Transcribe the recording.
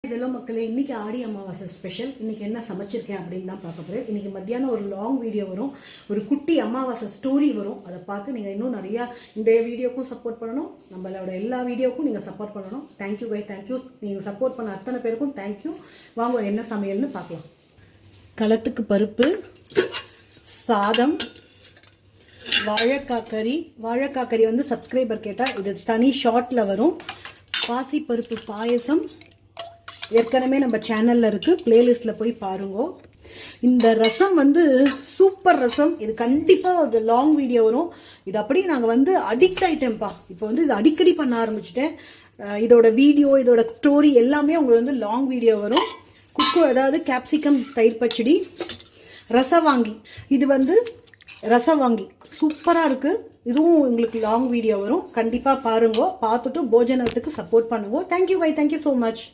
இதெல்லாம் மக்களே, இன்னைக்கு ஆடி அமாவாசை ஸ்பெஷல். இன்னைக்கு என்ன சமைச்சிருக்கேன் அப்படின்னு தான் பார்க்க போகிறேன். இன்னைக்கு மத்தியானம் ஒரு லாங் வீடியோ வரும், ஒரு குட்டி அமாவாசை ஸ்டோரி வரும். அதை பார்த்து நீங்கள் இன்னும் நிறையா இந்த வீடியோக்கும் சப்போர்ட் பண்ணணும், நம்மளோட எல்லா வீடியோக்கும் நீங்கள் சப்போர்ட் பண்ணணும். Thank you bye thank you. நீங்கள் சப்போர்ட் பண்ண அத்தனை பேருக்கும் தேங்க்யூ. வாங்க என்ன சமையல்னு பார்க்கலாம். களத்துக்கு பருப்பு, சாதம், வாழைக்காய் கறி வந்து சப்ஸ்கிரைபர் கேட்டால் இது தனி ஷார்ட்டில் வரும். பாசிப்பருப்பு பாயசம் ஏற்கனவே நம்ம சேனலில் இருக்குது, பிளேலிஸ்ட்டில் போய் பாருங்க. இந்த ரசம் வந்து சூப்பர் ரசம். இது கண்டிப்பாக ஒரு லாங் வீடியோ வரும். இது அப்படியே நாங்கள் வந்து அடிக்ட் ஆகிட்டேன்ப்பா. இப்போ வந்து இது அடிக்கடி பண்ண ஆரம்பிச்சிட்டேன். இதோட வீடியோ, இதோட ஸ்டோரி எல்லாமே உங்களுக்கு வந்து லாங் வீடியோ வரும். குக்கு அதாவது கேப்சிகம் தயிர் பச்சடி, ரசவாங்கி. இது வந்து ரசவாங்கி சூப்பராக இருக்குது. இதுவும் உங்களுக்கு லாங் வீடியோ வரும். கண்டிப்பாக பாருங்க. பார்த்துட்டு போஜனத்துக்கு சப்போர்ட் பண்ணுங்க. Thank you bye thank you so much.